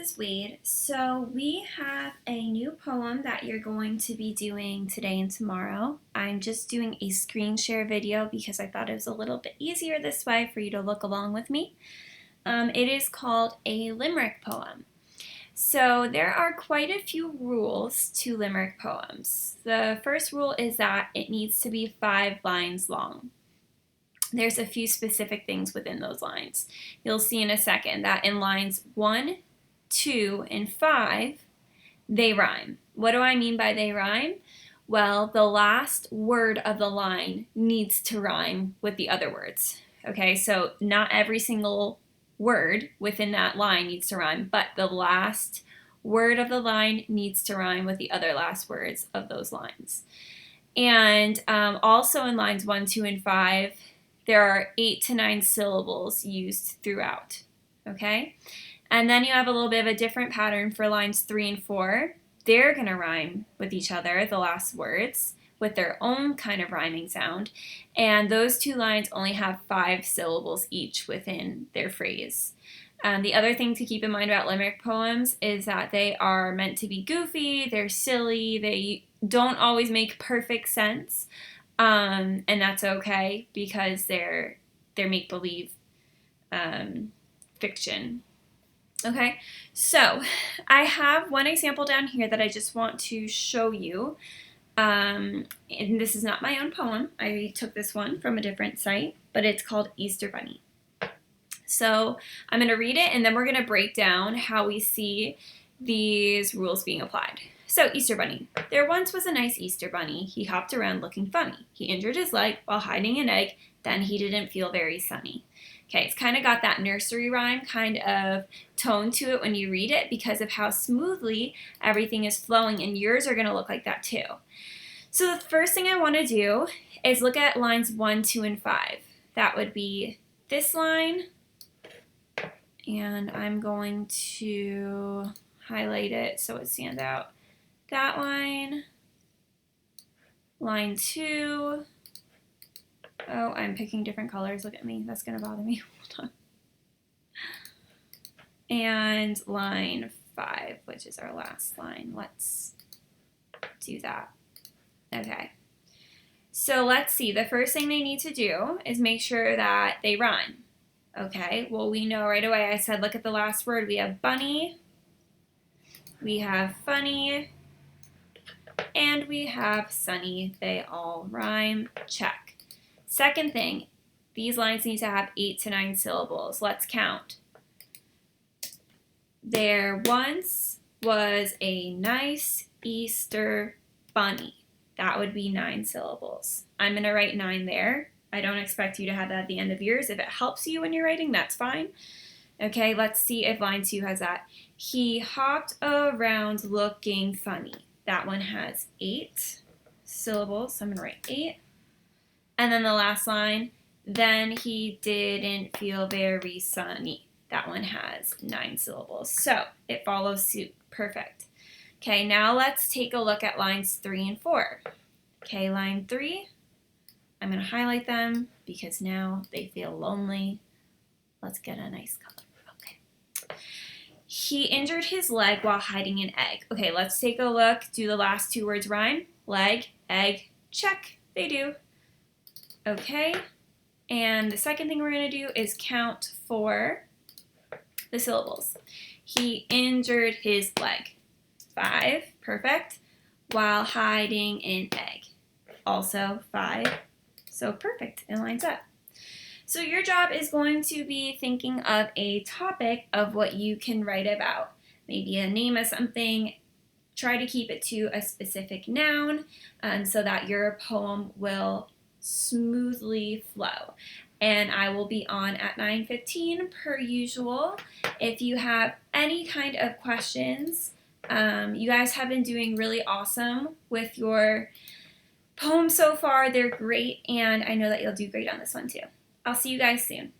is Wade. So we have a new poem that you're going to be doing today and tomorrow. I'm just doing a screen share video because I thought it was a little bit easier this way for you to look along with me. It is called a Limerick poem. So there are quite a few rules to Limerick poems. The first rule is that it needs to be 5 lines long. There's a few specific things within those lines. You'll see in a second that in lines 1, 2, and 5, they rhyme. What do I mean by they rhyme? Well, the last word of the line needs to rhyme with the other words. Okay, so not every single word within that line needs to rhyme, but the last word of the line needs to rhyme with the other last words of those lines. And also in lines 1, 2, and 5, there are 8 to 9 syllables used throughout, okay? And then you have a little bit of a different pattern for lines 3 and 4. They're going to rhyme with each other, the last words, with their own kind of rhyming sound. And those 2 lines only have 5 syllables each within their phrase. The other thing to keep in mind about Limerick poems is that they are meant to be goofy, they're silly, they don't always make perfect sense. And that's okay because they're make-believe fiction. Okay, so I have one example down here that I just want to show you. And this is not my own poem. I took this one from a different site, but it's called Easter Bunny. So I'm going to read it, and then we're going to break down how we see these rules being applied. So, Easter Bunny. There once was a nice Easter Bunny. He hopped around looking funny. He injured his leg while hiding an egg. Then he didn't feel very sunny. Okay, it's kind of got that nursery rhyme kind of tone to it when you read it because of how smoothly everything is flowing, and yours are going to look like that too. So the first thing I want to do is look at lines 1, 2, and 5. That would be this line, and I'm going to highlight it so it stands out. That line, line 2, oh, I'm picking different colors, look at me, that's going to bother me, hold on, and line 5, which is our last line. Let's do that. Okay, so let's see, the first thing they need to do is make sure that they rhyme. Okay, well, we know right away, I said look at the last word. We have bunny, we have funny, and we have sunny. They all rhyme. Check. Second thing, these lines need to have 8 to 9 syllables. Let's count. There once was a nice Easter bunny. That would be 9 syllables. I'm going to write 9 there. I don't expect you to have that at the end of yours. If it helps you when you're writing, that's fine. Okay, let's see if line 2 has that. He hopped around looking funny. That one has 8 syllables, so I'm going to write 8. And then the last line, then he didn't feel very sunny. That one has 9 syllables. So it follows suit. Perfect. Okay, now let's take a look at lines 3 and 4. Okay, line 3, I'm going to highlight them because now they feel lonely. Let's get a nice color. He injured his leg while hiding an egg. Okay, let's take a look. Do the last 2 words rhyme? Leg, egg, check. They do. Okay, and the second thing we're going to do is count for the syllables. He injured his leg. 5, perfect. While hiding an egg. Also 5. So perfect, it lines up. So your job is going to be thinking of a topic of what you can write about. Maybe a name of something. Try to keep it to a specific noun so that your poem will smoothly flow. And I will be on at 9:15 per usual. If you have any kind of questions, you guys have been doing really awesome with your poems so far. They're great, and I know that you'll do great on this one too. I'll see you guys soon.